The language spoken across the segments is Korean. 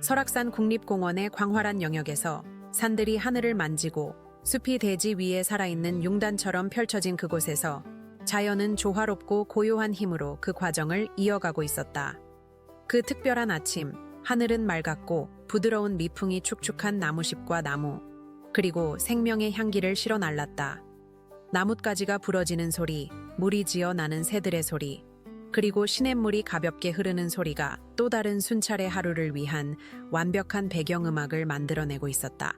설악산 국립공원의 광활한 영역에서 산들이 하늘을 만지고 숲이 대지 위에 살아있는 융단처럼 펼쳐진 그곳에서 자연은 조화롭고 고요한 힘으로 그 과정을 이어가고 있었다. 그 특별한 아침, 하늘은 맑았고 부드러운 미풍이 축축한 나무잎과 나무, 그리고 생명의 향기를 실어 날랐다. 나뭇가지가 부러지는 소리, 물이 지어 나는 새들의 소리, 그리고 시냇물이 가볍게 흐르는 소리가 또 다른 순찰의 하루를 위한 완벽한 배경음악을 만들어내고 있었다.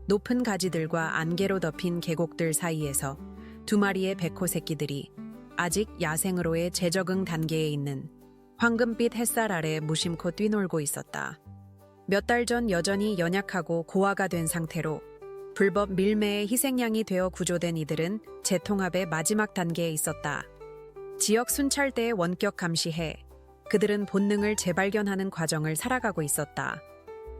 높은 가지들과 안개로 덮인 계곡들 사이에서 두 마리의 백호 새끼들이 아직 야생으로의 재적응 단계에 있는 황금빛 햇살 아래 무심코 뛰놀고 있었다. 몇 달 전 여전히 연약하고 고아가 된 상태로 불법 밀매의 희생양이 되어 구조된 이들은 재통합의 마지막 단계에 있었다. 지역 순찰대의 원격 감시해 그들은 본능을 재발견하는 과정을 살아가고 있었다.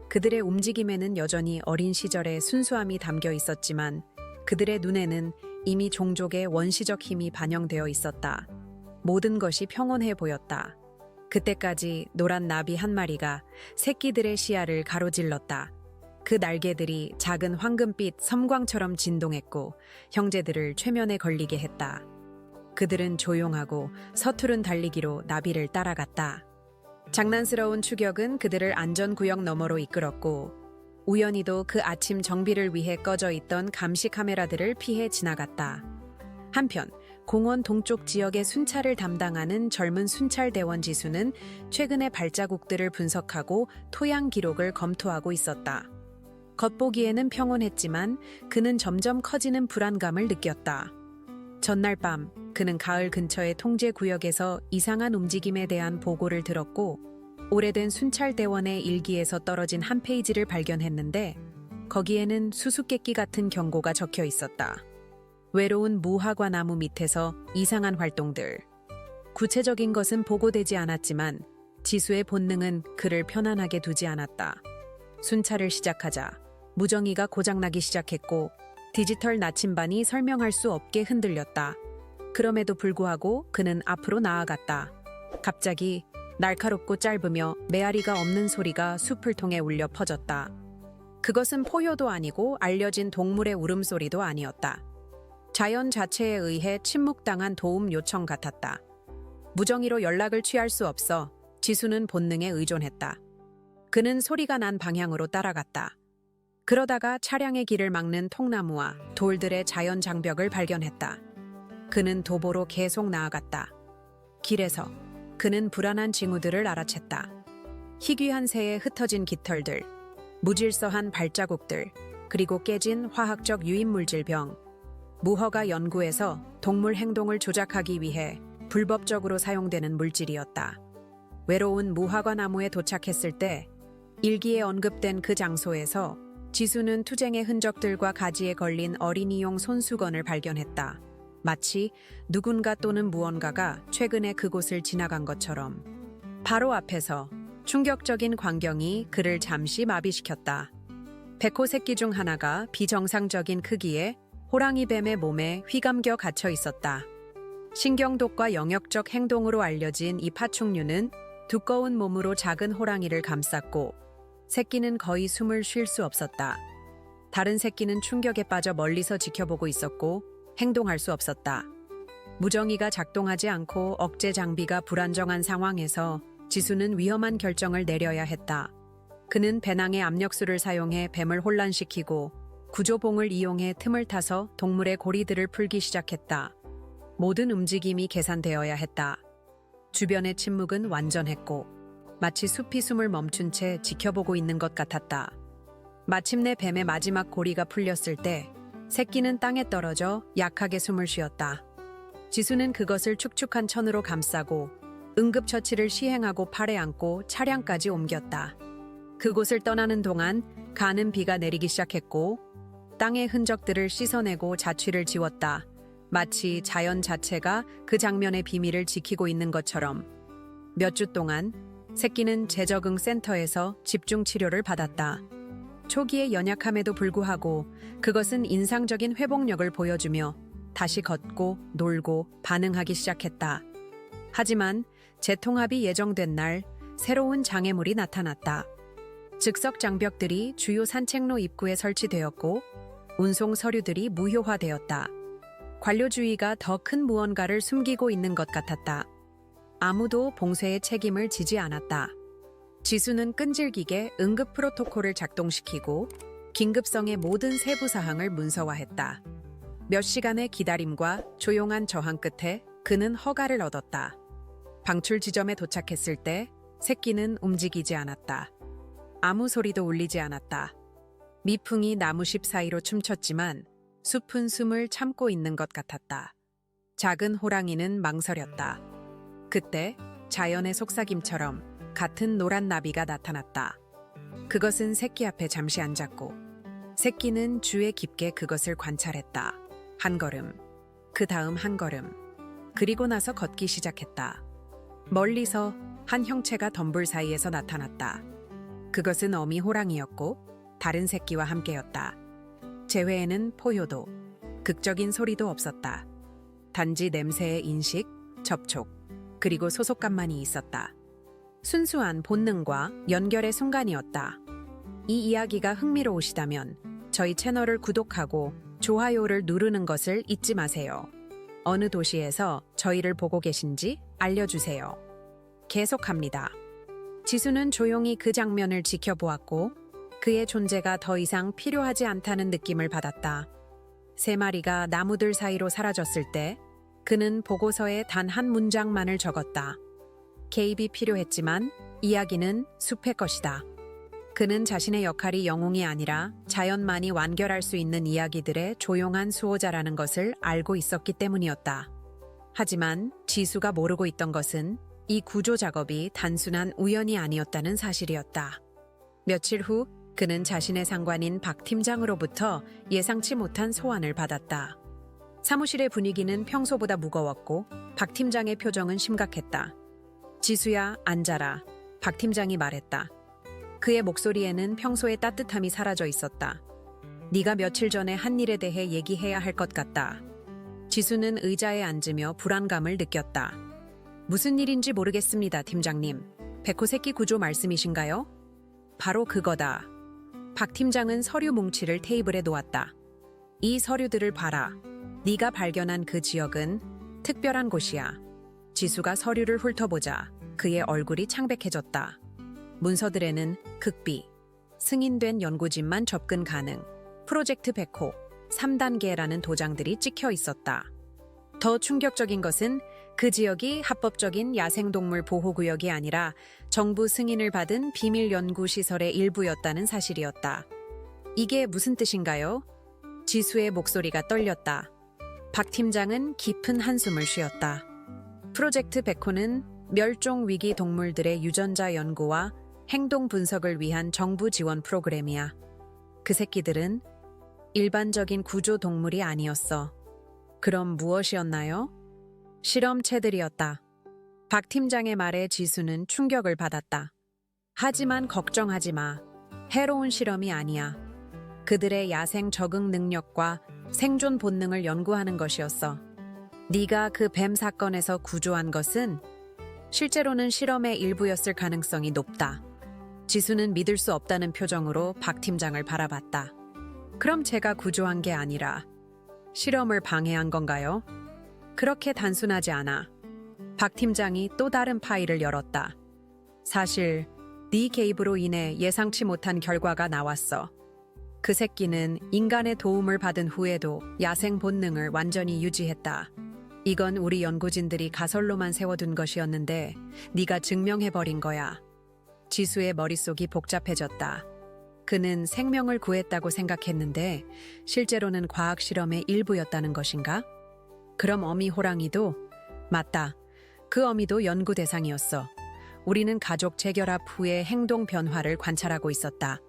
그들의 움직임에는 여전히 어린 시절의 순수함이 담겨 있었지만 그들의 눈에는 이미 종족의 원시적 힘이 반영되어 있었다. 모든 것이 평온해 보였다. 그때까지 노란 나비 한 마리가 새끼들의 시야를 가로질렀다. 그 날개들이 작은 황금빛 섬광처럼 진동했고 형제들을 최면에 걸리게 했다. 그들은 조용하고 서투른 달리기로 나비를 따라갔다. 장난스러운 추격은 그들을 안전구역 너머로 이끌었고 우연히도 그 아침 정비를 위해 꺼져 있던 감시 카메라들을 피해 지나갔다. 한편 공원 동쪽 지역의 순찰을 담당하는 젊은 순찰대원 지수는 최근의 발자국들을 분석하고 토양 기록을 검토하고 있었다. 겉보기에는 평온했지만 그는 점점 커지는 불안감을 느꼈다. 전날 밤 그는 가을 근처의 통제구역에서 이상한 움직임에 대한 보고를 들었고 오래된 순찰대원의 일기에서 떨어진 한 페이지를 발견했는데 거기에는 수수께끼 같은 경고가 적혀 있었다. 외로운 무화과 나무 밑에서 이상한 활동들. 구체적인 것은 보고되지 않았지만 지수의 본능은 그를 편안하게 두지 않았다. 순찰을 시작하자 무정이가 고장나기 시작했고 디지털 나침반이 설명할 수 없게 흔들렸다. 그럼에도 불구하고 그는 앞으로 나아갔다. 갑자기 날카롭고 짧으며 메아리가 없는 소리가 숲을 통해 울려 퍼졌다. 그것은 포효도 아니고 알려진 동물의 울음소리도 아니었다. 자연 자체에 의해 침묵당한 도움 요청 같았다. 무정이로 연락을 취할 수 없어 지수는 본능에 의존했다. 그는 소리가 난 방향으로 따라갔다. 그러다가 차량의 길을 막는 통나무와 돌들의 자연 장벽을 발견했다. 그는 도보로 계속 나아갔다. 길에서 그는 불안한 징후들을 알아챘다. 희귀한 새의 흩어진 깃털들, 무질서한 발자국들, 그리고 깨진 화학적 유인물질병. 무허가 연구에서 동물 행동을 조작하기 위해 불법적으로 사용되는 물질이었다. 외로운 무화과 나무에 도착했을 때 일기에 언급된 그 장소에서 지수는 투쟁의 흔적들과 가지에 걸린 어린이용 손수건을 발견했다. 마치 누군가 또는 무언가가 최근에 그곳을 지나간 것처럼. 바로 앞에서 충격적인 광경이 그를 잠시 마비시켰다. 백호 새끼 중 하나가 비정상적인 크기의 호랑이 뱀의 몸에 휘감겨 갇혀 있었다. 신경독과 영역적 행동으로 알려진 이 파충류는 두꺼운 몸으로 작은 호랑이를 감쌌고 새끼는 거의 숨을 쉴 수 없었다. 다른 새끼는 충격에 빠져 멀리서 지켜보고 있었고 행동할 수 없었다. 무정이가 작동하지 않고 억제 장비가 불안정한 상황에서 지수는 위험한 결정을 내려야 했다. 그는 배낭의 압력수를 사용해 뱀을 혼란시키고 구조봉을 이용해 틈을 타서 동물의 고리들을 풀기 시작했다. 모든 움직임이 계산되어야 했다. 주변의 침묵은 완전했고 마치 숲이 숨을 멈춘 채 지켜보고 있는 것 같았다. 마침내 뱀의 마지막 고리가 풀렸을 때 새끼는 땅에 떨어져 약하게 숨을 쉬었다. 지수는 그것을 축축한 천으로 감싸고 응급처치를 시행하고 팔에 안고 차량까지 옮겼다. 그곳을 떠나는 동안 가는 비가 내리기 시작했고 땅의 흔적들을 씻어내고 자취를 지웠다. 마치 자연 자체가 그 장면의 비밀을 지키고 있는 것처럼. 몇 주 동안 새끼는 재적응 센터에서 집중 치료를 받았다. 초기의 연약함에도 불구하고 그것은 인상적인 회복력을 보여주며 다시 걷고 놀고 반응하기 시작했다. 하지만 재통합이 예정된 날 새로운 장애물이 나타났다. 즉석 장벽들이 주요 산책로 입구에 설치되었고 운송 서류들이 무효화되었다. 관료주의가 더 큰 무언가를 숨기고 있는 것 같았다. 아무도 봉쇄의 책임을 지지 않았다. 지수는 끈질기게 응급 프로토콜을 작동시키고 긴급성의 모든 세부 사항을 문서화했다. 몇 시간의 기다림과 조용한 저항 끝에 그는 허가를 얻었다. 방출 지점에 도착했을 때 새끼는 움직이지 않았다. 아무 소리도 울리지 않았다. 미풍이 나무십 사이로 춤췄지만 숲은 숨을 참고 있는 것 같았다. 작은 호랑이는 망설였다. 그때 자연의 속삭임처럼 같은 노란 나비가 나타났다. 그것은 새끼 앞에 잠시 앉았고 새끼는 주에 깊게 그것을 관찰했다. 한 걸음, 그 다음 한 걸음, 그리고 나서 걷기 시작했다. 멀리서 한 형체가 덤불 사이에서 나타났다. 그것은 어미 호랑이였고 다른 새끼와 함께였다. 제외에는 포효도, 극적인 소리도 없었다. 단지 냄새의 인식, 접촉, 그리고 소속감만이 있었다. 순수한 본능과 연결의 순간이었다. 이 이야기가 흥미로우시다면 저희 채널을 구독하고 좋아요를 누르는 것을 잊지 마세요. 어느 도시에서 저희를 보고 계신지 알려주세요. 계속합니다. 지수는 조용히 그 장면을 지켜보았고 그의 존재가 더 이상 필요하지 않다는 느낌을 받았다. 세 마리가 나무들 사이로 사라졌을 때 그는 보고서에 단 한 문장만을 적었다. 개입이 필요했지만 이야기는 숲의 것이다. 그는 자신의 역할이 영웅이 아니라 자연만이 완결할 수 있는 이야기들의 조용한 수호자라는 것을 알고 있었기 때문이었다. 하지만 지수가 모르고 있던 것은 이 구조 작업이 단순한 우연이 아니었다는 사실이었다. 며칠 후 그는 자신의 상관인 박 팀장으로부터 예상치 못한 소환을 받았다. 사무실의 분위기는 평소보다 무거웠고 박 팀장의 표정은 심각했다. 지수야, 앉아라. 박 팀장이 말했다. 그의 목소리에는 평소의 따뜻함이 사라져 있었다. 네가 며칠 전에 한 일에 대해 얘기해야 할 것 같다. 지수는 의자에 앉으며 불안감을 느꼈다. 무슨 일인지 모르겠습니다, 팀장님. 백호새끼 구조 말씀이신가요? 바로 그거다. 박 팀장은 서류 뭉치를 테이블에 놓았다. 이 서류들을 봐라. 네가 발견한 그 지역은 특별한 곳이야. 지수가 서류를 훑어보자 그의 얼굴이 창백해졌다. 문서들에는 극비, 승인된 연구진만 접근 가능, 프로젝트 100호, 3단계라는 도장들이 찍혀 있었다. 더 충격적인 것은 그 지역이 합법적인 야생동물 보호구역이 아니라 정부 승인을 받은 비밀 연구시설의 일부였다는 사실이었다. 이게 무슨 뜻인가요? 지수의 목소리가 떨렸다. 박 팀장은 깊은 한숨을 쉬었다. 프로젝트 100호는 멸종위기 동물들의 유전자 연구와 행동 분석을 위한 정부 지원 프로그램이야. 그 새끼들은 일반적인 구조 동물이 아니었어. 그럼 무엇이었나요? 실험체들이었다. 박 팀장의 말에 지수는 충격을 받았다. 하지만 걱정하지 마. 해로운 실험이 아니야. 그들의 야생 적응 능력과 생존 본능을 연구하는 것이었어. 네가 그 뱀 사건에서 구조한 것은 실제로는 실험의 일부였을 가능성이 높다. 지수는 믿을 수 없다는 표정으로 박 팀장을 바라봤다. 그럼 제가 구조한 게 아니라 실험을 방해한 건가요? 그렇게 단순하지 않아. 박 팀장이 또 다른 파일을 열었다. 사실 네 개입으로 인해 예상치 못한 결과가 나왔어. 그 새끼는 인간의 도움을 받은 후에도 야생 본능을 완전히 유지했다. 이건 우리 연구진들이 가설로만 세워둔 것이었는데 네가 증명해버린 거야. 지수의 머릿속이 복잡해졌다. 그는 생명을 구했다고 생각했는데 실제로는 과학 실험의 일부였다는 것인가? 그럼 어미 호랑이도? 맞다. 그 어미도 연구 대상이었어. 우리는 가족 재결합 후의 행동 변화를 관찰하고 있었다.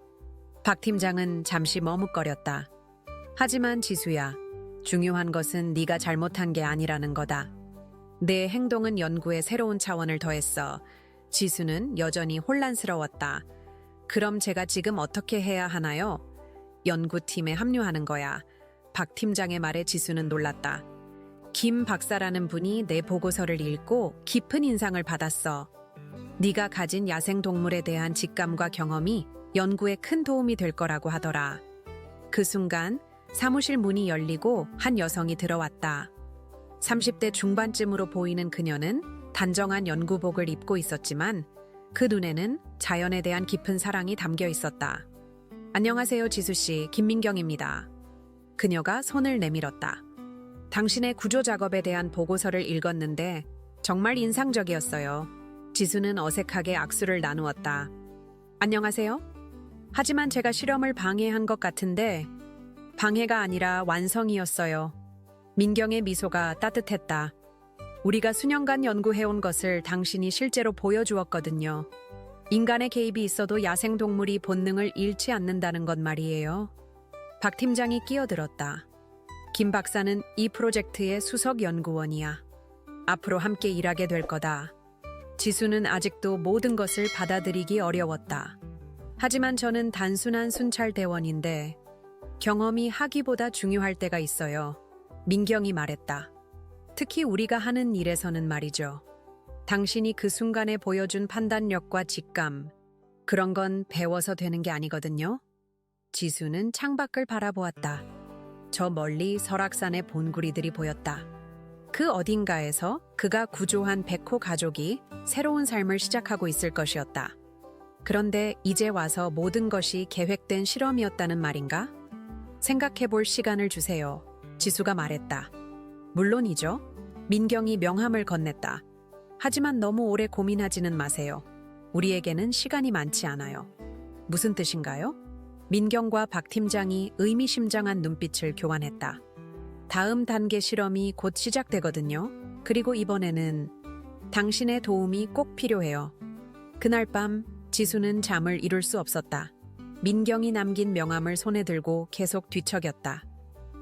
박 팀장은 잠시 머뭇거렸다. 하지만 지수야, 중요한 것은 네가 잘못한 게 아니라는 거다. 내 행동은 연구에 새로운 차원을 더했어. 지수는 여전히 혼란스러웠다. 그럼 제가 지금 어떻게 해야 하나요? 연구팀에 합류하는 거야. 박 팀장의 말에 지수는 놀랐다. 김 박사라는 분이 내 보고서를 읽고 깊은 인상을 받았어. 네가 가진 야생동물에 대한 직감과 경험이 연구에 큰 도움이 될 거라고 하더라. 그 순간 사무실 문이 열리고 한 여성이 들어왔다. 30대 중반쯤으로 보이는 그녀는 단정한 연구복을 입고 있었지만 그 눈에는 자연에 대한 깊은 사랑이 담겨 있었다. 안녕하세요, 지수 씨. 김민경입니다. 그녀가 손을 내밀었다. 당신의 구조 작업에 대한 보고서를 읽었는데 정말 인상적이었어요. 지수는 어색하게 악수를 나누었다. 안녕하세요? 하지만 제가 실험을 방해한 것 같은데 방해가 아니라 완성이었어요. 민경의 미소가 따뜻했다. 우리가 수년간 연구해온 것을 당신이 실제로 보여주었거든요. 인간의 개입이 있어도 야생동물이 본능을 잃지 않는다는 것 말이에요. 박 팀장이 끼어들었다. 김 박사는 이 프로젝트의 수석 연구원이야. 앞으로 함께 일하게 될 거다. 지수는 아직도 모든 것을 받아들이기 어려웠다. 하지만 저는 단순한 순찰대원인데 경험이 학위보다 중요할 때가 있어요. 민경이 말했다. 특히 우리가 하는 일에서는 말이죠. 당신이 그 순간에 보여준 판단력과 직감, 그런 건 배워서 되는 게 아니거든요. 지수는 창밖을 바라보았다. 저 멀리 설악산의 본구리들이 보였다. 그 어딘가에서 그가 구조한 백호 가족이 새로운 삶을 시작하고 있을 것이었다. 그런데 이제 와서 모든 것이 계획된 실험이었다는 말인가? 생각해볼 시간을 주세요. 지수가 말했다. 물론이죠. 민경이 명함을 건넸다. 하지만 너무 오래 고민하지는 마세요. 우리에게는 시간이 많지 않아요. 무슨 뜻인가요? 민경과 박 팀장이 의미심장한 눈빛을 교환했다. 다음 단계 실험이 곧 시작되거든요. 그리고 이번에는 당신의 도움이 꼭 필요해요. 그날 밤 지수는 잠을 이룰 수 없었다. 민경이 남긴 명함을 손에 들고 계속 뒤척였다.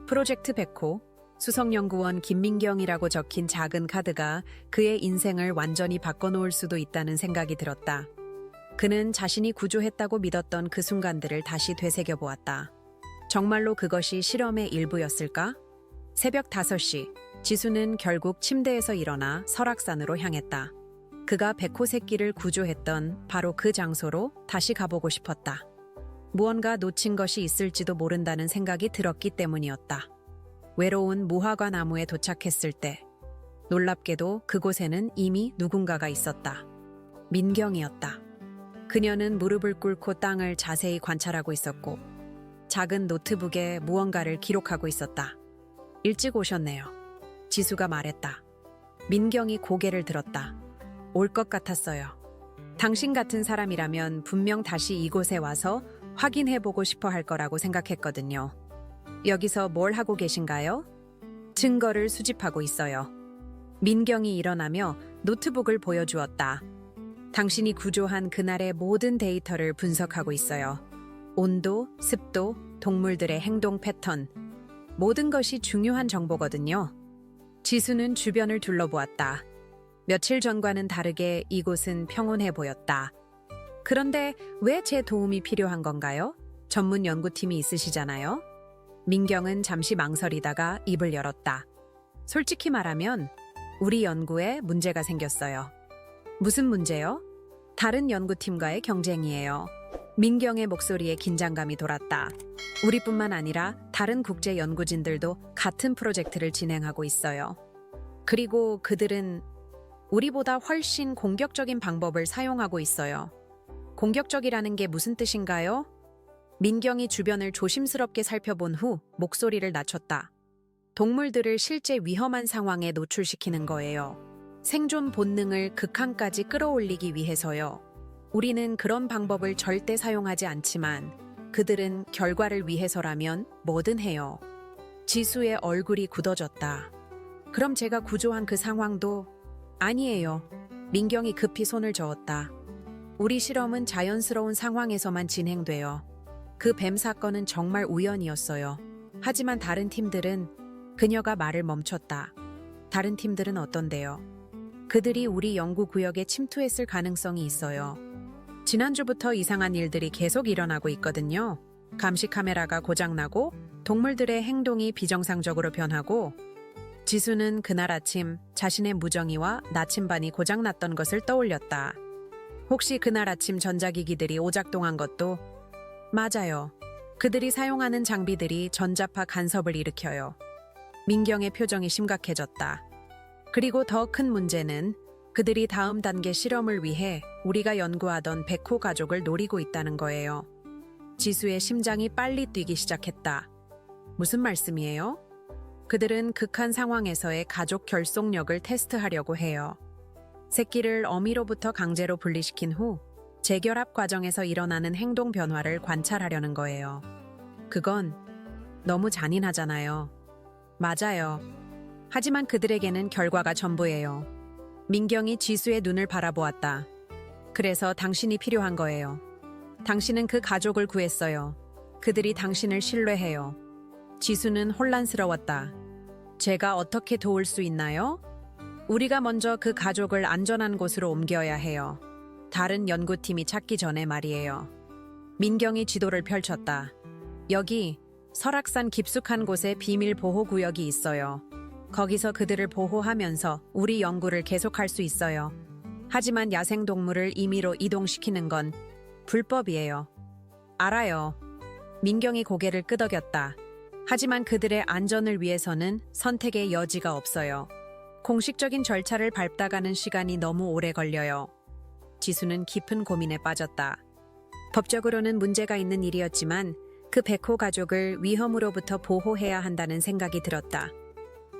프로젝트 백호, 수석연구원 김민경이라고 적힌 작은 카드가 그의 인생을 완전히 바꿔놓을 수도 있다는 생각이 들었다. 그는 자신이 구조했다고 믿었던 그 순간들을 다시 되새겨보았다. 정말로 그것이 실험의 일부였을까? 새벽 5시, 지수는 결국 침대에서 일어나 설악산으로 향했다. 그가 백호 새끼를 구조했던 바로 그 장소로 다시 가보고 싶었다. 무언가 놓친 것이 있을지도 모른다는 생각이 들었기 때문이었다. 외로운 무화과 나무에 도착했을 때 놀랍게도 그곳에는 이미 누군가가 있었다. 민경이었다. 그녀는 무릎을 꿇고 땅을 자세히 관찰하고 있었고 작은 노트북에 무언가를 기록하고 있었다. 일찍 오셨네요. 지수가 말했다. 민경이 고개를 들었다. 올 것 같았어요. 당신 같은 사람이라면 분명 다시 이곳에 와서 확인해보고 싶어 할 거라고 생각했거든요. 여기서 뭘 하고 계신가요? 증거를 수집하고 있어요. 민경이 일어나며 노트북을 보여주었다. 당신이 구조한 그날의 모든 데이터를 분석하고 있어요. 온도, 습도, 동물들의 행동 패턴, 모든 것이 중요한 정보거든요. 지수는 주변을 둘러보았다. 며칠 전과는 다르게 이곳은 평온해 보였다. 그런데 왜 제 도움이 필요한 건가요? 전문 연구팀이 있으시잖아요. 민경은 잠시 망설이다가 입을 열었다. 솔직히 말하면 우리 연구에 문제가 생겼어요. 무슨 문제요? 다른 연구팀과의 경쟁이에요. 민경의 목소리에 긴장감이 돌았다. 우리뿐만 아니라 다른 국제 연구진들도 같은 프로젝트를 진행하고 있어요. 그리고 그들은 우리보다 훨씬 공격적인 방법을 사용하고 있어요. 공격적이라는 게 무슨 뜻인가요? 민경이 주변을 조심스럽게 살펴본 후 목소리를 낮췄다. 동물들을 실제 위험한 상황에 노출시키는 거예요. 생존 본능을 극한까지 끌어올리기 위해서요. 우리는 그런 방법을 절대 사용하지 않지만 그들은 결과를 위해서라면 뭐든 해요. 지수의 얼굴이 굳어졌다. 그럼 제가 구조한 그 상황도 아니에요. 민경이 급히 손을 저었다. 우리 실험은 자연스러운 상황에서만 진행돼요. 그 뱀 사건은 정말 우연이었어요. 하지만 다른 팀들은 그녀가 말을 멈췄다. 다른 팀들은 어떤데요? 그들이 우리 연구구역에 침투했을 가능성이 있어요. 지난주부터 이상한 일들이 계속 일어나고 있거든요. 감시 카메라가 고장나고 동물들의 행동이 비정상적으로 변하고 지수는 그날 아침 자신의 무정의와 나침반이 고장났던 것을 떠올렸다. 혹시 그날 아침 전자기기들이 오작동한 것도 맞아요. 그들이 사용하는 장비들이 전자파 간섭을 일으켜요. 민경의 표정이 심각해졌다. 그리고 더 큰 문제는 그들이 다음 단계 실험을 위해 우리가 연구하던 백호 가족을 노리고 있다는 거예요. 지수의 심장이 빨리 뛰기 시작했다. 무슨 말씀이에요? 그들은 극한 상황에서의 가족 결속력을 테스트하려고 해요. 새끼를 어미로부터 강제로 분리시킨 후 재결합 과정에서 일어나는 행동 변화를 관찰하려는 거예요. 그건 너무 잔인하잖아요. 맞아요. 하지만 그들에게는 결과가 전부예요. 민경이 지수의 눈을 바라보았다. 그래서 당신이 필요한 거예요. 당신은 그 가족을 구했어요. 그들이 당신을 신뢰해요. 지수는 혼란스러웠다. 제가 어떻게 도울 수 있나요? 우리가 먼저 그 가족을 안전한 곳으로 옮겨야 해요. 다른 연구팀이 찾기 전에 말이에요. 민경이 지도를 펼쳤다. 여기 설악산 깊숙한 곳에 비밀 보호 구역이 있어요. 거기서 그들을 보호하면서 우리 연구를 계속할 수 있어요. 하지만 야생동물을 임의로 이동시키는 건 불법이에요. 알아요. 민경이 고개를 끄덕였다. 하지만 그들의 안전을 위해서는 선택의 여지가 없어요. 공식적인 절차를 밟다가는 시간이 너무 오래 걸려요. 지수는 깊은 고민에 빠졌다. 법적으로는 문제가 있는 일이었지만 그 백호 가족을 위험으로부터 보호해야 한다는 생각이 들었다.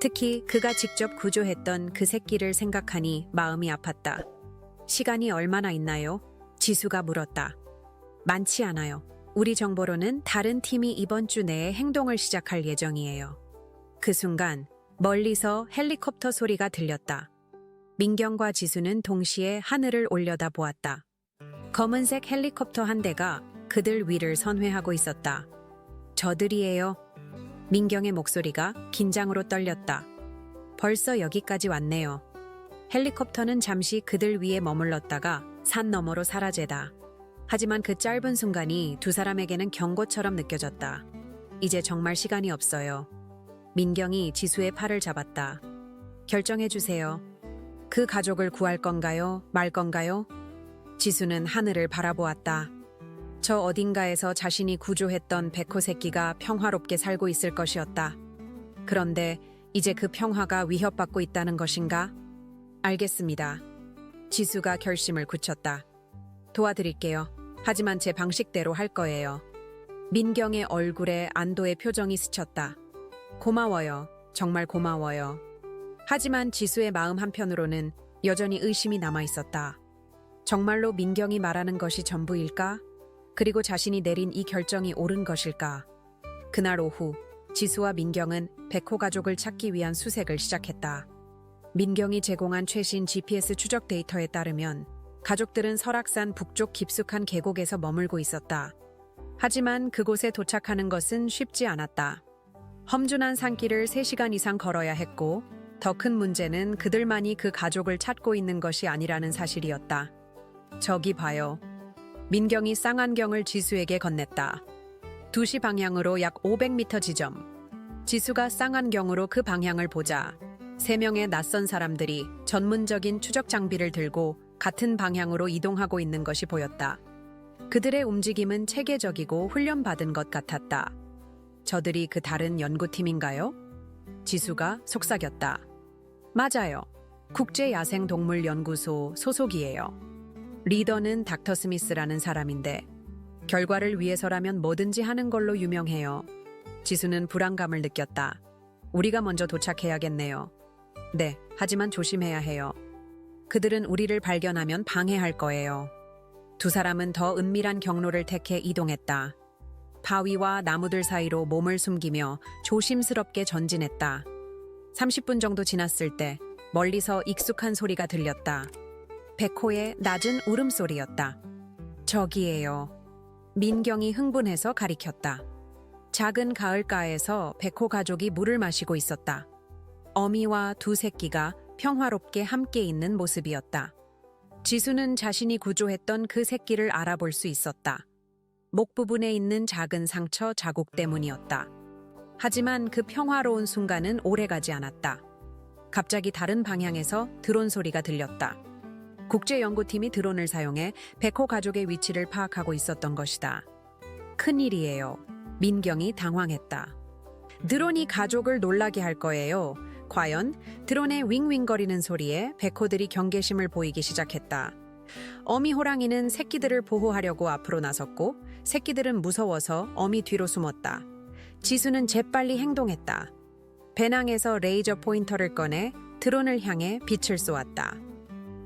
특히 그가 직접 구조했던 그 새끼를 생각하니 마음이 아팠다. 시간이 얼마나 있나요? 지수가 물었다. 많지 않아요. 우리 정보로는 다른 팀이 이번 주 내에 행동을 시작할 예정이에요. 그 순간 멀리서 헬리콥터 소리가 들렸다. 민경과 지수는 동시에 하늘을 올려다보았다. 검은색 헬리콥터 한 대가 그들 위를 선회하고 있었다. 저들이에요. 민경의 목소리가 긴장으로 떨렸다. 벌써 여기까지 왔네요. 헬리콥터는 잠시 그들 위에 머물렀다가 산 너머로 사라지다. 하지만 그 짧은 순간이 두 사람에게는 경고처럼 느껴졌다. 이제 정말 시간이 없어요. 민경이 지수의 팔을 잡았다. 결정해주세요. 그 가족을 구할 건가요? 말 건가요? 지수는 하늘을 바라보았다. 저 어딘가에서 자신이 구조했던 백호 새끼가 평화롭게 살고 있을 것이었다. 그런데 이제 그 평화가 위협받고 있다는 것인가? 알겠습니다. 지수가 결심을 굳혔다. 도와드릴게요. 하지만 제 방식대로 할 거예요. 민경의 얼굴에 안도의 표정이 스쳤다. 고마워요. 정말 고마워요. 하지만 지수의 마음 한편으로는 여전히 의심이 남아 있었다. 정말로 민경이 말하는 것이 전부일까? 그리고 자신이 내린 이 결정이 옳은 것일까? 그날 오후 지수와 민경은 백호 가족을 찾기 위한 수색을 시작했다. 민경이 제공한 최신 GPS 추적 데이터에 따르면 가족들은 설악산 북쪽 깊숙한 계곡에서 머물고 있었다. 하지만 그곳에 도착하는 것은 쉽지 않았다. 험준한 산길을 3시간 이상 걸어야 했고 더 큰 문제는 그들만이 그 가족을 찾고 있는 것이 아니라는 사실이었다. 저기 봐요. 민경이 쌍안경을 지수에게 건넸다. 2시 방향으로 약 500m 지점. 지수가 쌍안경으로 그 방향을 보자 3명의 낯선 사람들이 전문적인 추적 장비를 들고 같은 방향으로 이동하고 있는 것이 보였다. 그들의 움직임은 체계적이고 훈련받은 것 같았다. 저들이 그 다른 연구팀인가요? 지수가 속삭였다. 맞아요. 국제야생동물연구소 소속이에요. 리더는 닥터 스미스라는 사람인데 결과를 위해서라면 뭐든지 하는 걸로 유명해요. 지수는 불안감을 느꼈다. 우리가 먼저 도착해야겠네요. 네, 하지만 조심해야 해요. 그들은 우리를 발견하면 방해할 거예요. 두 사람은 더 은밀한 경로를 택해 이동했다. 바위와 나무들 사이로 몸을 숨기며 조심스럽게 전진했다. 30분 정도 지났을 때 멀리서 익숙한 소리가 들렸다. 백호의 낮은 울음소리였다. 저기에요. 민경이 흥분해서 가리켰다. 작은 가을가에서 백호 가족이 물을 마시고 있었다. 어미와 2 새끼가 평화롭게 함께 있는 모습이었다. 지수는 자신이 구조했던 그 새끼를 알아볼 수 있었다. 목 부분에 있는 작은 상처 자국 때문이었다. 하지만 그 평화로운 순간은 오래가지 않았다. 갑자기 다른 방향에서 드론 소리가 들렸다. 국제연구팀이 드론을 사용해 백호 가족의 위치를 파악하고 있었던 것이다. 큰일이에요. 민경이 당황했다. 드론이 가족을 놀라게 할 거예요. 과연 드론의 윙윙거리는 소리에 백호들이 경계심을 보이기 시작했다. 어미 호랑이는 새끼들을 보호하려고 앞으로 나섰고 새끼들은 무서워서 어미 뒤로 숨었다. 지수는 재빨리 행동했다. 배낭에서 레이저 포인터를 꺼내 드론을 향해 빛을 쏘았다.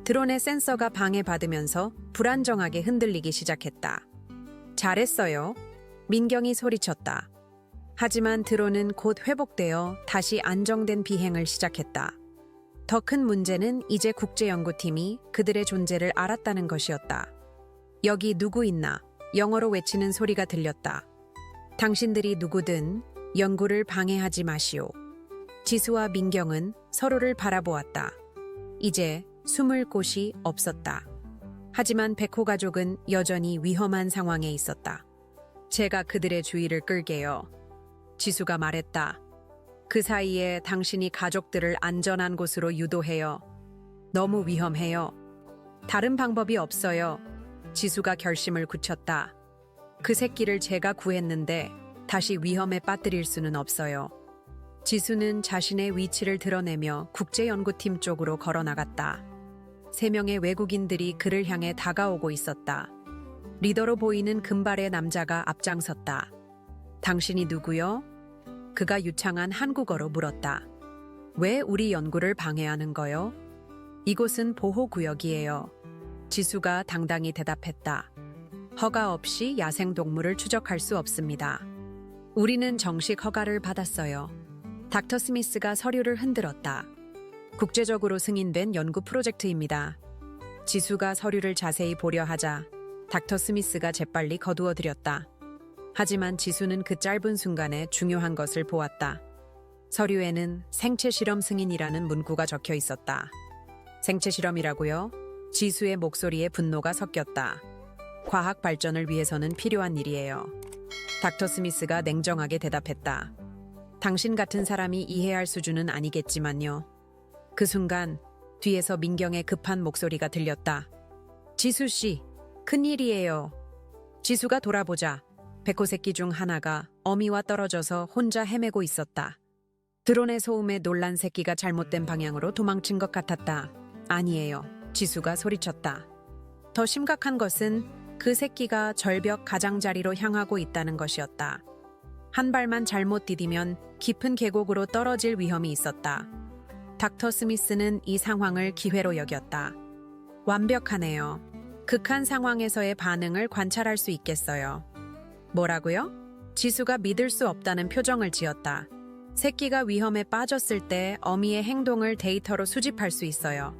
드론의 센서가 방해받으면서 불안정하게 흔들리기 시작했다. 잘했어요. 민경이 소리쳤다. 하지만 드론은 곧 회복되어 다시 안정된 비행을 시작했다. 더 큰 문제는 이제 국제연구팀이 그들의 존재를 알았다는 것이었다. 여기 누구 있나? 영어로 외치는 소리가 들렸다. 당신들이 누구든 연구를 방해하지 마시오. 지수와 민경은 서로를 바라보았다. 이제 숨을 곳이 없었다. 하지만 백호 가족은 여전히 위험한 상황에 있었다. 제가 그들의 주의를 끌게요. 지수가 말했다. 그 사이에 당신이 가족들을 안전한 곳으로 유도해요. 너무 위험해요. 다른 방법이 없어요. 지수가 결심을 굳혔다. 그 새끼를 제가 구했는데 다시 위험에 빠뜨릴 수는 없어요. 지수는 자신의 위치를 드러내며 국제연구팀 쪽으로 걸어나갔다. 3명의 외국인들이 그를 향해 다가오고 있었다. 리더로 보이는 금발의 남자가 앞장섰다. 당신이 누구요? 그가 유창한 한국어로 물었다. 왜 우리 연구를 방해하는 거요? 이곳은 보호구역이에요. 지수가 당당히 대답했다. 허가 없이 야생동물을 추적할 수 없습니다. 우리는 정식 허가를 받았어요. 닥터 스미스가 서류를 흔들었다. 국제적으로 승인된 연구 프로젝트입니다. 지수가 서류를 자세히 보려 하자 닥터 스미스가 재빨리 거두어들였다. 하지만 지수는 그 짧은 순간에 중요한 것을 보았다. 서류에는 생체 실험 승인이라는 문구가 적혀 있었다. 생체 실험이라고요? 지수의 목소리에 분노가 섞였다. 과학 발전을 위해서는 필요한 일이에요. 닥터 스미스가 냉정하게 대답했다. 당신 같은 사람이 이해할 수준은 아니겠지만요. 그 순간 뒤에서 민경의 급한 목소리가 들렸다. 지수 씨, 큰일이에요. 지수가 돌아보자 백호 새끼 중 하나가 어미와 떨어져서 혼자 헤매고 있었다. 드론의 소음에 놀란 새끼가 잘못된 방향으로 도망친 것 같았다. 아니에요. 지수가 소리쳤다. 더 심각한 것은 그 새끼가 절벽 가장자리로 향하고 있다는 것이었다. 한 발만 잘못 디디면 깊은 계곡으로 떨어질 위험이 있었다. 닥터 스미스는 이 상황을 기회로 여겼다. 완벽하네요. 극한 상황에서의 반응을 관찰할 수 있겠어요. 뭐라고요? 지수가 믿을 수 없다는 표정을 지었다. 새끼가 위험에 빠졌을 때 어미의 행동을 데이터로 수집할 수 있어요.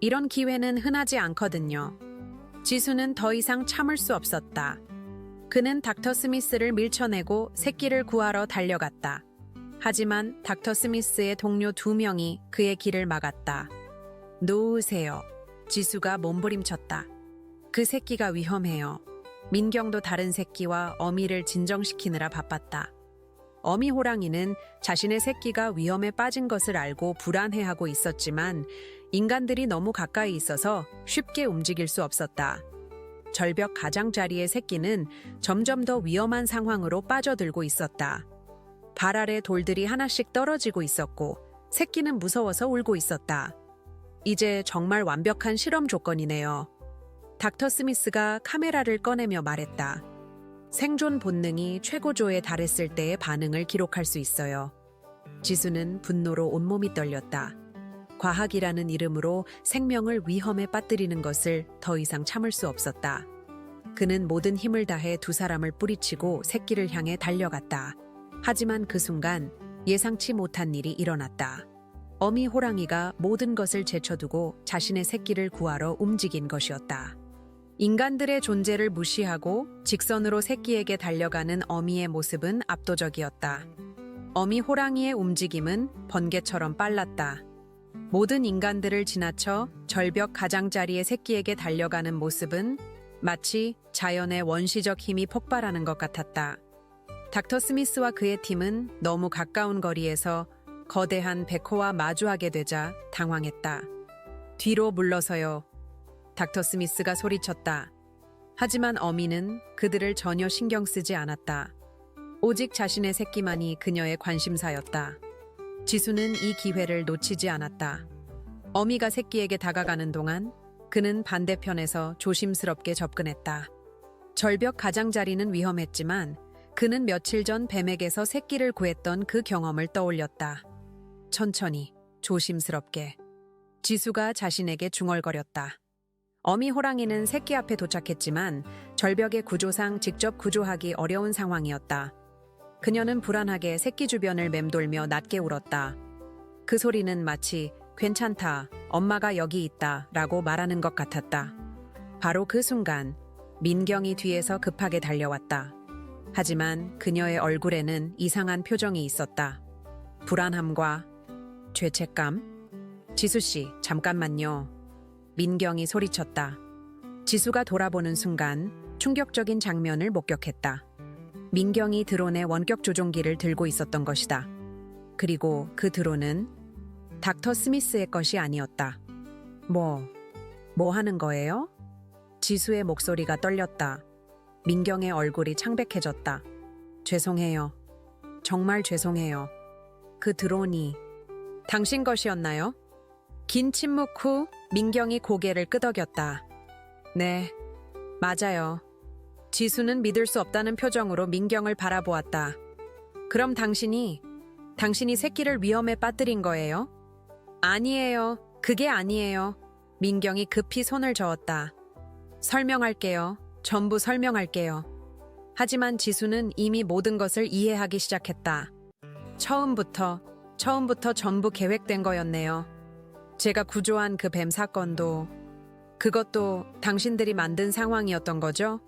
이런 기회는 흔하지 않거든요. 지수는 더 이상 참을 수 없었다. 그는 닥터 스미스를 밀쳐내고 새끼를 구하러 달려갔다. 하지만 닥터 스미스의 동료 2명이 그의 길을 막았다. 놓으세요. 지수가 몸부림쳤다. 그 새끼가 위험해요. 민경도 다른 새끼와 어미를 진정시키느라 바빴다. 어미 호랑이는 자신의 새끼가 위험에 빠진 것을 알고 불안해하고 있었지만 인간들이 너무 가까이 있어서 쉽게 움직일 수 없었다. 절벽 가장자리의 새끼는 점점 더 위험한 상황으로 빠져들고 있었다. 발 아래 돌들이 하나씩 떨어지고 있었고 새끼는 무서워서 울고 있었다. 이제 정말 완벽한 실험 조건이네요. 닥터 스미스가 카메라를 꺼내며 말했다. 생존 본능이 최고조에 달했을 때의 반응을 기록할 수 있어요. 지수는 분노로 온몸이 떨렸다. 과학이라는 이름으로 생명을 위험에 빠뜨리는 것을 더 이상 참을 수 없었다. 그는 모든 힘을 다해 2사람을 뿌리치고 새끼를 향해 달려갔다. 하지만 그 순간 예상치 못한 일이 일어났다. 어미 호랑이가 모든 것을 제쳐두고 자신의 새끼를 구하러 움직인 것이었다. 인간들의 존재를 무시하고 직선으로 새끼에게 달려가는 어미의 모습은 압도적이었다. 어미 호랑이의 움직임은 번개처럼 빨랐다. 모든 인간들을 지나쳐 절벽 가장자리의 새끼에게 달려가는 모습은 마치 자연의 원시적 힘이 폭발하는 것 같았다. 닥터 스미스와 그의 팀은 너무 가까운 거리에서 거대한 백호와 마주하게 되자 당황했다. 뒤로 물러서요. 닥터 스미스가 소리쳤다. 하지만 어미는 그들을 전혀 신경 쓰지 않았다. 오직 자신의 새끼만이 그녀의 관심사였다. 지수는 이 기회를 놓치지 않았다. 어미가 새끼에게 다가가는 동안 그는 반대편에서 조심스럽게 접근했다. 절벽 가장자리는 위험했지만 그는 며칠 전 뱀에게서 새끼를 구했던 그 경험을 떠올렸다. 천천히, 조심스럽게. 지수가 자신에게 중얼거렸다. 어미 호랑이는 새끼 앞에 도착했지만 절벽의 구조상 직접 구조하기 어려운 상황이었다. 그녀는 불안하게 새끼 주변을 맴돌며 낮게 울었다. 그 소리는 마치 괜찮다, 엄마가 여기 있다 라고 말하는 것 같았다. 바로 그 순간 민경이 뒤에서 급하게 달려왔다. 하지만 그녀의 얼굴에는 이상한 표정이 있었다. 불안함과 죄책감? 지수씨, 잠깐만요. 민경이 소리쳤다. 지수가 돌아보는 순간 충격적인 장면을 목격했다. 민경이 드론의 원격 조종기를 들고 있었던 것이다. 그리고 그 드론은 닥터 스미스의 것이 아니었다. 뭐 하는 거예요? 지수의 목소리가 떨렸다. 민경의 얼굴이 창백해졌다. 죄송해요. 정말 죄송해요. 그 드론이 당신 것이었나요? 긴 침묵 후 민경이 고개를 끄덕였다. 네, 맞아요. 지수는 믿을 수 없다는 표정으로 민경을 바라보았다. 그럼 당신이 새끼를 위험에 빠뜨린 거예요? 아니에요. 그게 아니에요. 민경이 급히 손을 저었다. 설명할게요. 전부 설명할게요. 하지만 지수는 이미 모든 것을 이해하기 시작했다. 처음부터 전부 계획된 거였네요. 제가 구조한 그 뱀 사건도 그것도 당신들이 만든 상황이었던 거죠?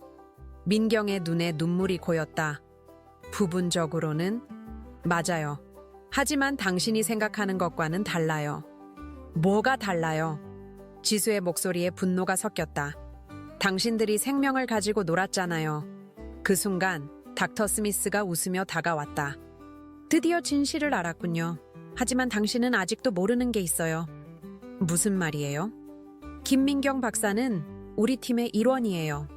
민경의 눈에 눈물이 고였다. 부분적으로는 맞아요. 하지만 당신이 생각하는 것과는 달라요. 뭐가 달라요? 지수의 목소리에 분노가 섞였다. 당신들이 생명을 가지고 놀았잖아요. 그 순간 닥터 스미스가 웃으며 다가왔다. 드디어 진실을 알았군요. 하지만 당신은 아직도 모르는 게 있어요. 무슨 말이에요? 김민경 박사는 우리 팀의 일원이에요.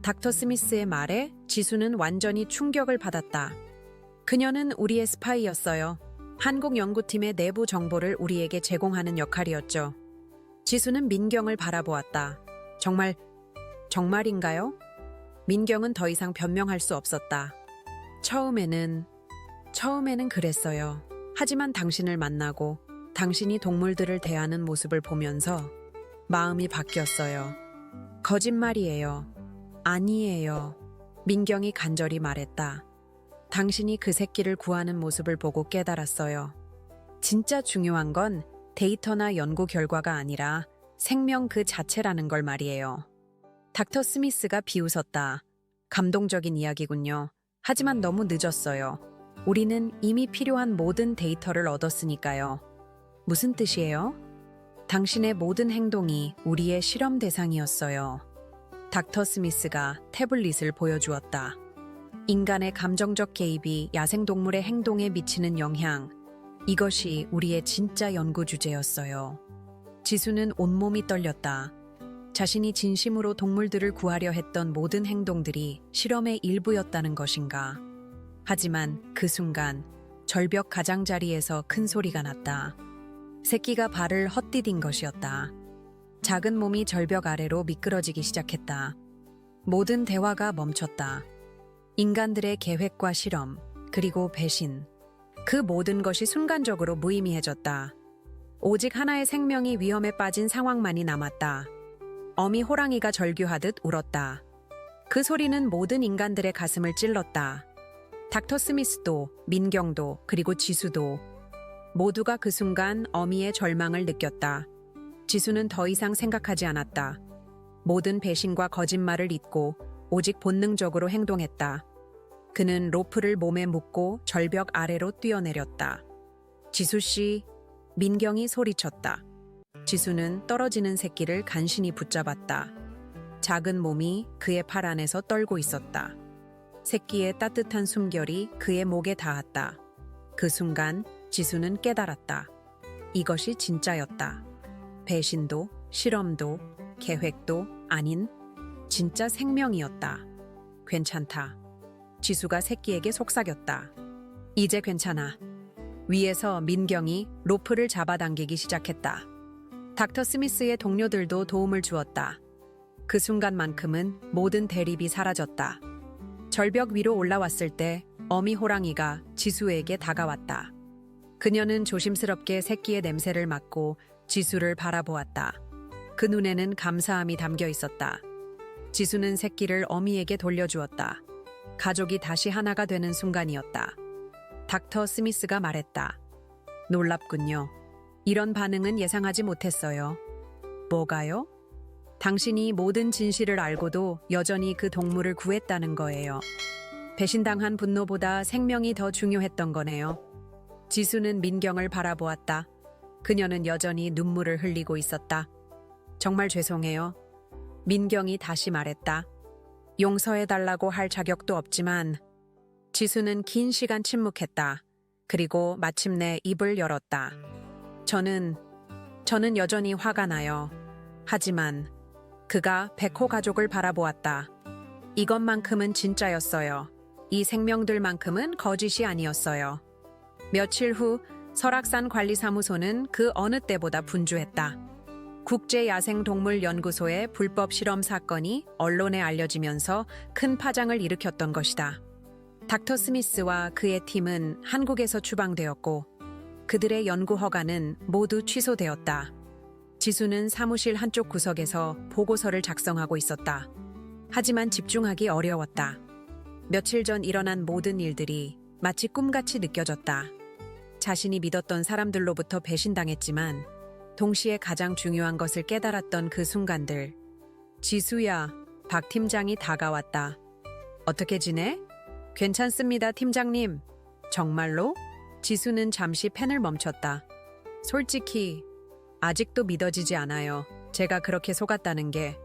닥터 스미스의 말에 지수는 완전히 충격을 받았다. 그녀는 우리의 스파이였어요. 한국 연구팀의 내부 정보를 우리에게 제공하는 역할이었죠. 지수는 민경을 바라보았다. 정말인가요? 민경은 더 이상 변명할 수 없었다. 처음에는 그랬어요. 하지만 당신을 만나고 당신이 동물들을 대하는 모습을 보면서 마음이 바뀌었어요. 거짓말이에요. 아니에요. 민경이 간절히 말했다. 당신이 그 새끼를 구하는 모습을 보고 깨달았어요. 진짜 중요한 건 데이터나 연구 결과가 아니라 생명 그 자체라는 걸 말이에요. 닥터 스미스가 비웃었다. 감동적인 이야기군요. 하지만 너무 늦었어요. 우리는 이미 필요한 모든 데이터를 얻었으니까요. 무슨 뜻이에요? 당신의 모든 행동이 우리의 실험 대상이었어요. 닥터 스미스가 태블릿을 보여주었다. 인간의 감정적 개입이 야생동물의 행동에 미치는 영향, 이것이 우리의 진짜 연구 주제였어요. 지수는 온몸이 떨렸다. 자신이 진심으로 동물들을 구하려 했던 모든 행동들이 실험의 일부였다는 것인가. 하지만 그 순간 절벽 가장자리에서 큰 소리가 났다. 새끼가 발을 헛디딘 것이었다. 작은 몸이 절벽 아래로 미끄러지기 시작했다. 모든 대화가 멈췄다. 인간들의 계획과 실험, 그리고 배신. 그 모든 것이 순간적으로 무의미해졌다. 오직 하나의 생명이 위험에 빠진 상황만이 남았다. 어미 호랑이가 절규하듯 울었다. 그 소리는 모든 인간들의 가슴을 찔렀다. 닥터 스미스도, 민경도, 그리고 지수도 모두가 그 순간 어미의 절망을 느꼈다. 지수는 더 이상 생각하지 않았다. 모든 배신과 거짓말을 잊고 오직 본능적으로 행동했다. 그는 로프를 몸에 묶고 절벽 아래로 뛰어내렸다. 지수씨, 민경이 소리쳤다. 지수는 떨어지는 새끼를 간신히 붙잡았다. 작은 몸이 그의 팔 안에서 떨고 있었다. 새끼의 따뜻한 숨결이 그의 목에 닿았다. 그 순간 지수는 깨달았다. 이것이 진짜였다. 배신도, 실험도, 계획도 아닌 진짜 생명이었다. 괜찮다. 지수가 새끼에게 속삭였다. 이제 괜찮아. 위에서 민경이 로프를 잡아당기기 시작했다. 닥터 스미스의 동료들도 도움을 주었다. 그 순간만큼은 모든 대립이 사라졌다. 절벽 위로 올라왔을 때 어미 호랑이가 지수에게 다가왔다. 그녀는 조심스럽게 새끼의 냄새를 맡고 지수를 바라보았다. 그 눈에는 감사함이 담겨 있었다. 지수는 새끼를 어미에게 돌려주었다. 가족이 다시 하나가 되는 순간이었다. 닥터 스미스가 말했다. 놀랍군요. 이런 반응은 예상하지 못했어요. 뭐가요? 당신이 모든 진실을 알고도 여전히 그 동물을 구했다는 거예요. 배신당한 분노보다 생명이 더 중요했던 거네요. 지수는 민경을 바라보았다. 그녀는 여전히 눈물을 흘리고 있었다. 정말 죄송해요. 민경이 다시 말했다. 용서해달라고 할 자격도 없지만 지수는 긴 시간 침묵했다. 그리고 마침내 입을 열었다. 저는 여전히 화가 나요. 하지만 그가 백호 가족을 바라보았다. 이것만큼은 진짜였어요. 이 생명들만큼은 거짓이 아니었어요. 며칠 후 설악산 관리사무소는 그 어느 때보다 분주했다. 국제야생동물연구소의 불법 실험 사건이 언론에 알려지면서 큰 파장을 일으켰던 것이다. 닥터 스미스와 그의 팀은 한국에서 추방되었고 그들의 연구 허가는 모두 취소되었다. 지수는 사무실 한쪽 구석에서 보고서를 작성하고 있었다. 하지만 집중하기 어려웠다. 며칠 전 일어난 모든 일들이 마치 꿈같이 느껴졌다. 자신이 믿었던 사람들로부터 배신당했지만 동시에 가장 중요한 것을 깨달았던 그 순간들. 지수야, 박 팀장이 다가왔다. 어떻게 지내? 괜찮습니다, 팀장님. 정말로? 지수는 잠시 펜을 멈췄다. 솔직히 아직도 믿어지지 않아요. 제가 그렇게 속았다는 게.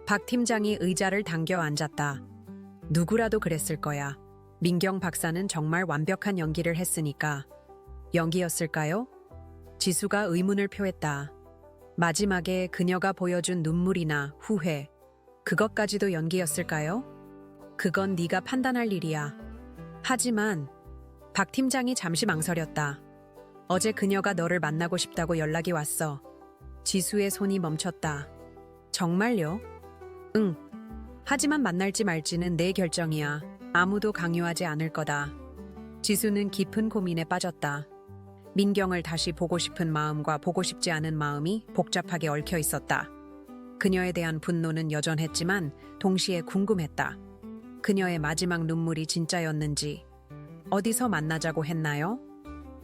박 팀장이 의자를 당겨 앉았다. 누구라도 그랬을 거야. 민경 박사는 정말 완벽한 연기를 했으니까. 연기였을까요? 지수가 의문을 표했다. 마지막에 그녀가 보여준 눈물이나 후회, 그것까지도 연기였을까요? 그건 네가 판단할 일이야. 하지만 박 팀장이 잠시 망설였다. 어제 그녀가 너를 만나고 싶다고 연락이 왔어. 지수의 손이 멈췄다. 정말요? 응. 하지만 만날지 말지는 내 결정이야. 아무도 강요하지 않을 거다. 지수는 깊은 고민에 빠졌다. 민경을 다시 보고 싶은 마음과 보고 싶지 않은 마음이 복잡하게 얽혀 있었다. 그녀에 대한 분노는 여전했지만 동시에 궁금했다. 그녀의 마지막 눈물이 진짜였는지. 어디서 만나자고 했나요?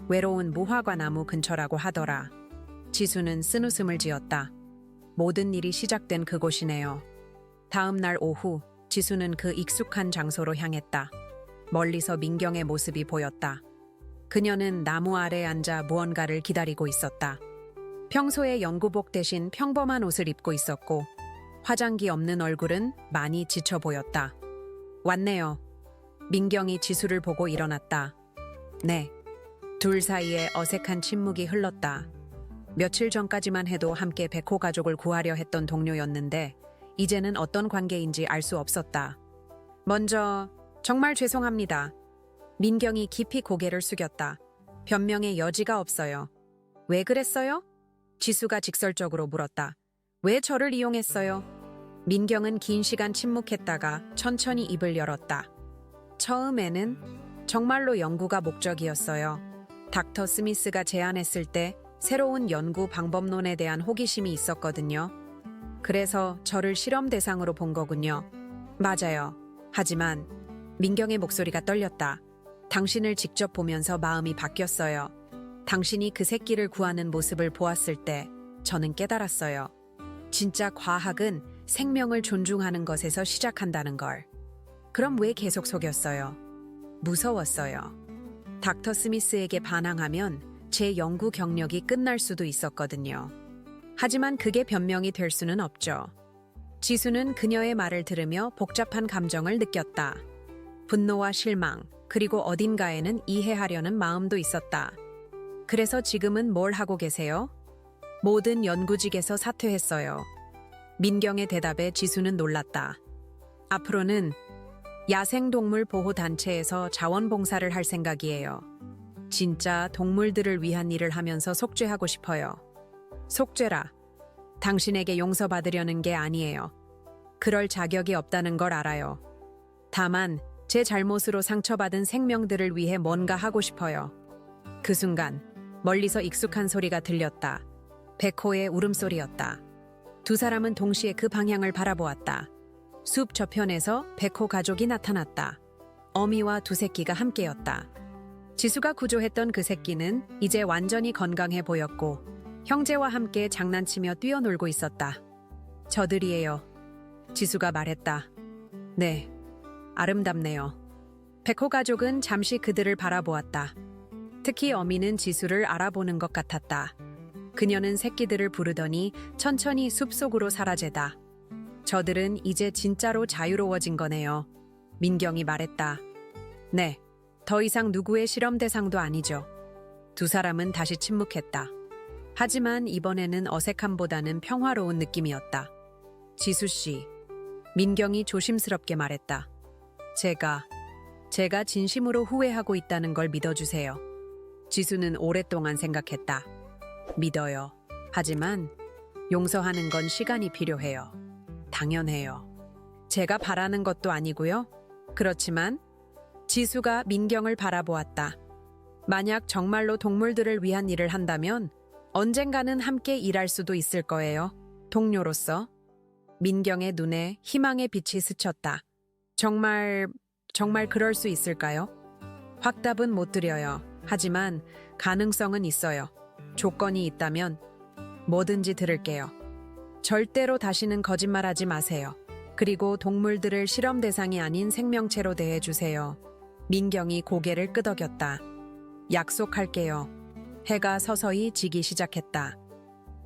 외로운 무화과나무 근처라고 하더라. 지수는 쓴웃음을 지었다. 모든 일이 시작된 그곳이네요. 다음 날 오후 지수는 그 익숙한 장소로 향했다. 멀리서 민경의 모습이 보였다. 그녀는 나무 아래 앉아 무언가를 기다리고 있었다. 평소의 연구복 대신 평범한 옷을 입고 있었고 화장기 없는 얼굴은 많이 지쳐 보였다. 왔네요. 민경이 지수를 보고 일어났다. 네. 둘 사이에 어색한 침묵이 흘렀다. 며칠 전까지만 해도 함께 백호 가족을 구하려 했던 동료였는데 이제는 어떤 관계인지 알 수 없었다. 먼저 정말 죄송합니다. 민경이 깊이 고개를 숙였다. 변명의 여지가 없어요. 왜 그랬어요? 지수가 직설적으로 물었다. 왜 저를 이용했어요? 민경은 긴 시간 침묵했다가 천천히 입을 열었다. 처음에는 정말로 연구가 목적이었어요. 닥터 스미스가 제안했을 때 새로운 연구 방법론에 대한 호기심이 있었거든요. 그래서 저를 실험 대상으로 본 거군요. 맞아요. 하지만 민경의 목소리가 떨렸다. 당신을 직접 보면서 마음이 바뀌었어요. 당신이 그 새끼를 구하는 모습을 보았을 때 저는 깨달았어요. 진짜 과학은 생명을 존중하는 것에서 시작한다는 걸. 그럼 왜 계속 속였어요? 무서웠어요. 닥터 스미스에게 반항하면 제 연구 경력이 끝날 수도 있었거든요. 하지만 그게 변명이 될 수는 없죠. 지수는 그녀의 말을 들으며 복잡한 감정을 느꼈다. 분노와 실망, 그리고 어딘가에는 이해하려는 마음도 있었다. 그래서 지금은 뭘 하고 계세요? 모든 연구직에서 사퇴했어요. 민경의 대답에 지수는 놀랐다. 앞으로는 야생동물 보호단체에서 자원봉사를 할 생각이에요. 진짜 동물들을 위한 일을 하면서 속죄하고 싶어요. 속죄라. 당신에게 용서받으려는 게 아니에요. 그럴 자격이 없다는 걸 알아요. 다만 제 잘못으로 상처받은 생명들을 위해 뭔가 하고 싶어요. 그 순간 멀리서 익숙한 소리가 들렸다. 백호의 울음소리였다. 두 사람은 동시에 그 방향을 바라보았다. 숲 저편에서 백호 가족이 나타났다. 어미와 두 새끼가 함께였다. 지수가 구조했던 그 새끼는 이제 완전히 건강해 보였고 형제와 함께 장난치며 뛰어놀고 있었다. 저들이에요. 지수가 말했다. 네, 아름답네요. 백호 가족은 잠시 그들을 바라보았다. 특히 어미는 지수를 알아보는 것 같았다. 그녀는 새끼들을 부르더니 천천히 숲속으로 사라지다. 저들은 이제 진짜로 자유로워진 거네요. 민경이 말했다. 네, 더 이상 누구의 실험 대상도 아니죠. 두 사람은 다시 침묵했다. 하지만 이번에는 어색함보다는 평화로운 느낌이었다. 지수 씨, 민경이 조심스럽게 말했다. 제가 진심으로 후회하고 있다는 걸 믿어주세요. 지수는 오랫동안 생각했다. 믿어요. 하지만 용서하는 건 시간이 필요해요. 당연해요. 제가 바라는 것도 아니고요. 그렇지만 지수가 민경을 바라보았다. 만약 정말로 동물들을 위한 일을 한다면 언젠가는 함께 일할 수도 있을 거예요. 동료로서. 민경의 눈에 희망의 빛이 스쳤다. 정말 그럴 수 있을까요? 확답은 못 드려요. 하지만 가능성은 있어요. 조건이 있다면 뭐든지 들을게요. 절대로 다시는 거짓말하지 마세요. 그리고 동물들을 실험 대상이 아닌 생명체로 대해주세요. 민경이 고개를 끄덕였다. 약속할게요. 해가 서서히 지기 시작했다.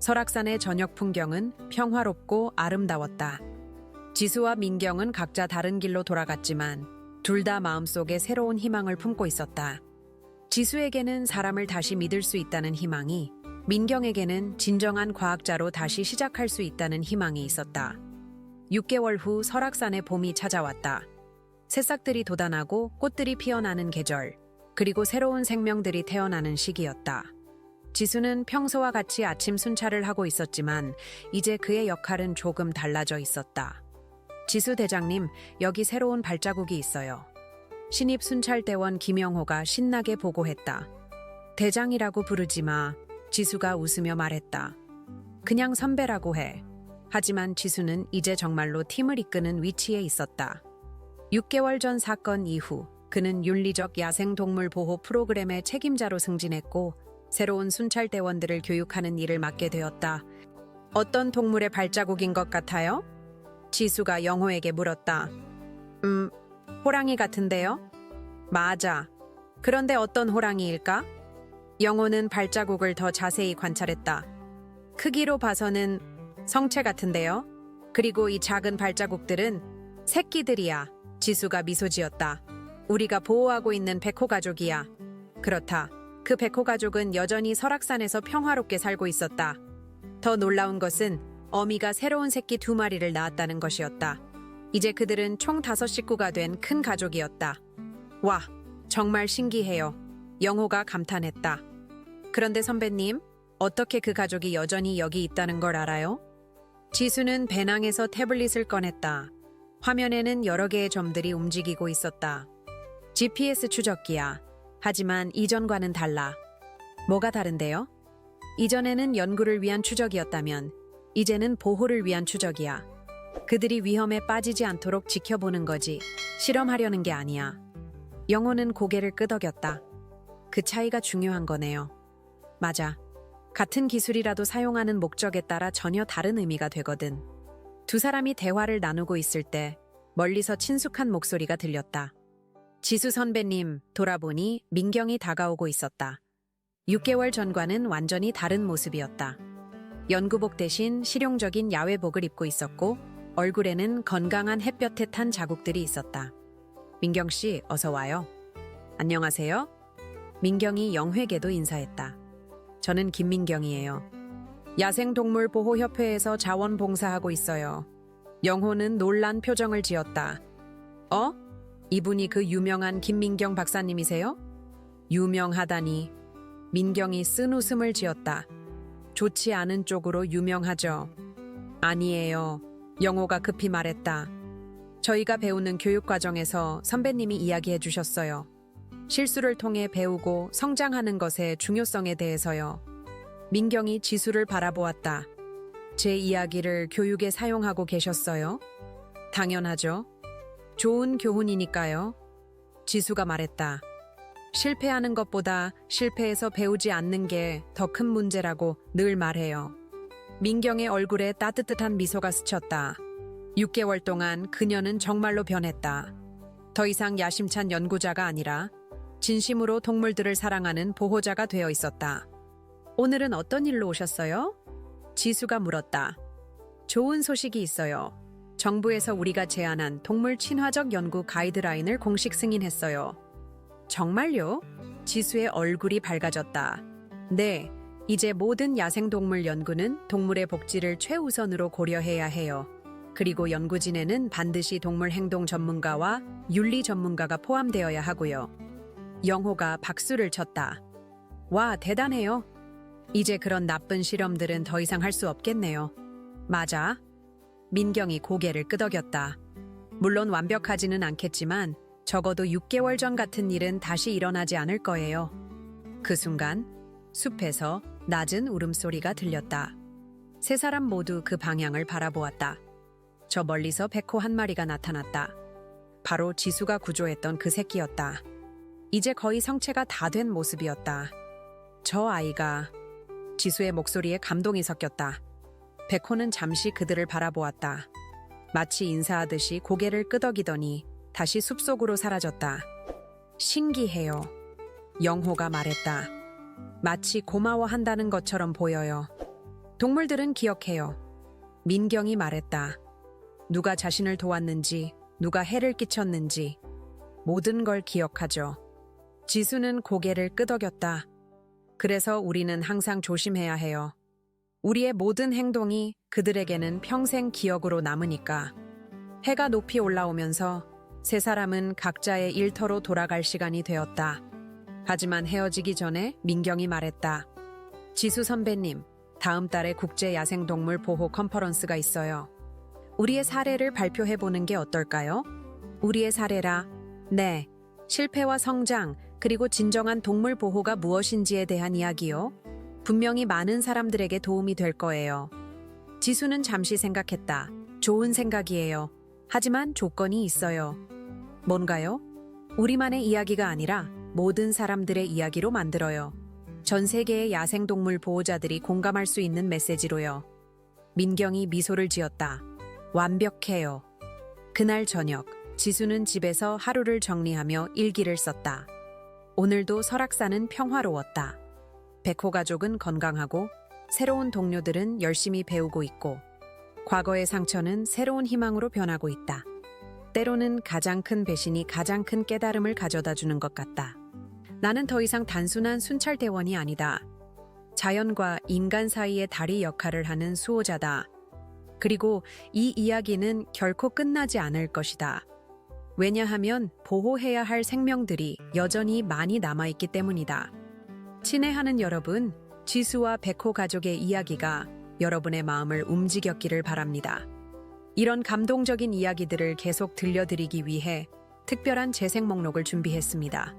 설악산의 저녁 풍경은 평화롭고 아름다웠다. 지수와 민경은 각자 다른 길로 돌아갔지만 둘 다 마음속에 새로운 희망을 품고 있었다. 지수에게는 사람을 다시 믿을 수 있다는 희망이, 민경에게는 진정한 과학자로 다시 시작할 수 있다는 희망이 있었다. 6개월 후 설악산의 봄이 찾아왔다. 새싹들이 돋아나고 꽃들이 피어나는 계절, 그리고 새로운 생명들이 태어나는 시기였다. 지수는 평소와 같이 아침 순찰을 하고 있었지만 이제 그의 역할은 조금 달라져 있었다. 지수 대장님, 여기 새로운 발자국이 있어요. 신입 순찰대원 김영호가 신나게 보고했다. 대장이라고 부르지 마. 지수가 웃으며 말했다. 그냥 선배라고 해. 하지만 지수는 이제 정말로 팀을 이끄는 위치에 있었다. 6개월 전 사건 이후 그는 윤리적 야생동물 보호 프로그램의 책임자로 승진했고 새로운 순찰대원들을 교육하는 일을 맡게 되었다. 어떤 동물의 발자국인 것 같아요? 지수가 영호에게 물었다. 호랑이 같은데요? 맞아. 그런데 어떤 호랑이일까? 영호는 발자국을 더 자세히 관찰했다. 크기로 봐서는 성체 같은데요? 그리고 이 작은 발자국들은 새끼들이야. 지수가 미소 지었다. 우리가 보호하고 있는 백호 가족이야. 그렇다. 그 백호 가족은 여전히 설악산에서 평화롭게 살고 있었다. 더 놀라운 것은 어미가 새로운 새끼 2마리를 낳았다는 것이었다. 이제 그들은 총 5식구가 된 큰 가족이었다. 와, 정말 신기해요. 영호가 감탄했다. 그런데 선배님, 어떻게 그 가족이 여전히 여기 있다는 걸 알아요? 지수는 배낭에서 태블릿을 꺼냈다. 화면에는 여러 개의 점들이 움직이고 있었다. GPS 추적기야. 하지만 이전과는 달라. 뭐가 다른데요? 이전에는 연구를 위한 추적이었다면 이제는 보호를 위한 추적이야. 그들이 위험에 빠지지 않도록 지켜보는 거지. 실험하려는 게 아니야. 영호는 고개를 끄덕였다. 그 차이가 중요한 거네요. 맞아. 같은 기술이라도 사용하는 목적에 따라 전혀 다른 의미가 되거든. 두 사람이 대화를 나누고 있을 때 멀리서 친숙한 목소리가 들렸다. 지수 선배님, 돌아보니 민경이 다가오고 있었다. 6개월 전과는 완전히 다른 모습이었다. 연구복 대신 실용적인 야외복을 입고 있었고 얼굴에는 건강한 햇볕에 탄 자국들이 있었다. 민경 씨, 어서 와요. 안녕하세요. 민경이 영회에게도 인사했다. 저는 김민경이에요. 야생동물보호협회에서 자원봉사하고 있어요. 영호는 놀란 표정을 지었다. 어? 이분이 그 유명한 김민경 박사님이세요? 유명하다니. 민경이 쓴 웃음을 지었다. 좋지 않은 쪽으로 유명하죠. 아니에요. 영호가 급히 말했다. 저희가 배우는 교육 과정에서 선배님이 이야기해 주셨어요. 실수를 통해 배우고 성장하는 것의 중요성에 대해서요. 민경이 지수를 바라보았다. 제 이야기를 교육에 사용하고 계셨어요? 당연하죠. 좋은 교훈이니까요. 지수가 말했다. 실패하는 것보다 실패해서 배우지 않는 게 더 큰 문제라고 늘 말해요. 민경의 얼굴에 따뜻한 미소가 스쳤다. 6개월 동안 그녀는 정말로 변했다. 더 이상 야심찬 연구자가 아니라 진심으로 동물들을 사랑하는 보호자가 되어 있었다. 오늘은 어떤 일로 오셨어요? 지수가 물었다. 좋은 소식이 있어요. 정부에서 우리가 제안한 동물 친화적 연구 가이드라인을 공식 승인했어요. 정말요? 지수의 얼굴이 밝아졌다. 네, 이제 모든 야생동물 연구는 동물의 복지를 최우선으로 고려해야 해요. 그리고 연구진에는 반드시 동물 행동 전문가와 윤리 전문가가 포함되어야 하고요. 영호가 박수를 쳤다. 와, 대단해요. 이제 그런 나쁜 실험들은 더 이상 할 수 없겠네요. 맞아. 민경이 고개를 끄덕였다. 물론 완벽하지는 않겠지만 적어도 6개월 전 같은 일은 다시 일어나지 않을 거예요. 그 순간 숲에서 낮은 울음소리가 들렸다. 세 사람 모두 그 방향을 바라보았다. 저 멀리서 백호 한 마리가 나타났다. 바로 지수가 구조했던 그 새끼였다. 이제 거의 성체가 다 된 모습이었다. 저 아이가... 지수의 목소리에 감동이 섞였다. 백호는 잠시 그들을 바라보았다. 마치 인사하듯이 고개를 끄덕이더니 다시 숲속으로 사라졌다. 신기해요. 영호가 말했다. 마치 고마워한다는 것처럼 보여요. 동물들은 기억해요. 민경이 말했다. 누가 자신을 도왔는지, 누가 해를 끼쳤는지 모든 걸 기억하죠. 지수는 고개를 끄덕였다. 그래서 우리는 항상 조심해야 해요. 우리의 모든 행동이 그들에게는 평생 기억으로 남으니까. 해가 높이 올라오면서 세 사람은 각자의 일터로 돌아갈 시간이 되었다. 하지만 헤어지기 전에 민경이 말했다. 지수 선배님, 다음 달에 국제 야생동물 보호 컨퍼런스가 있어요. 우리의 사례를 발표해보는 게 어떨까요? 우리의 사례라. 네, 실패와 성장, 그리고 진정한 동물 보호가 무엇인지에 대한 이야기요. 분명히 많은 사람들에게 도움이 될 거예요. 지수는 잠시 생각했다. 좋은 생각이에요. 하지만 조건이 있어요. 뭔가요? 우리만의 이야기가 아니라 모든 사람들의 이야기로 만들어요. 전 세계의 야생동물 보호자들이 공감할 수 있는 메시지로요. 민경이 미소를 지었다. 완벽해요. 그날 저녁, 지수는 집에서 하루를 정리하며 일기를 썼다. 오늘도 설악산은 평화로웠다. 백호 가족은 건강하고 새로운 동료들은 열심히 배우고 있고 과거의 상처는 새로운 희망으로 변하고 있다. 때로는 가장 큰 배신이 가장 큰 깨달음을 가져다 주는 것 같다. 나는 더 이상 단순한 순찰대원이 아니다. 자연과 인간 사이의 다리 역할을 하는 수호자다. 그리고 이 이야기는 결코 끝나지 않을 것이다. 왜냐하면 보호해야 할 생명들이 여전히 많이 남아있기 때문이다. 친애하는 여러분, 지수와 백호 가족의 이야기가 여러분의 마음을 움직였기를 바랍니다. 이런 감동적인 이야기들을 계속 들려드리기 위해 특별한 재생 목록을 준비했습니다.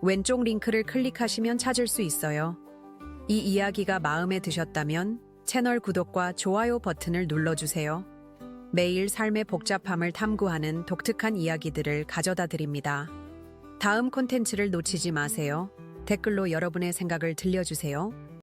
왼쪽 링크를 클릭하시면 찾을 수 있어요. 이 이야기가 마음에 드셨다면 채널 구독과 좋아요 버튼을 눌러주세요. 매일 삶의 복잡함을 탐구하는 독특한 이야기들을 가져다 드립니다. 다음 콘텐츠를 놓치지 마세요. 댓글로 여러분의 생각을 들려주세요.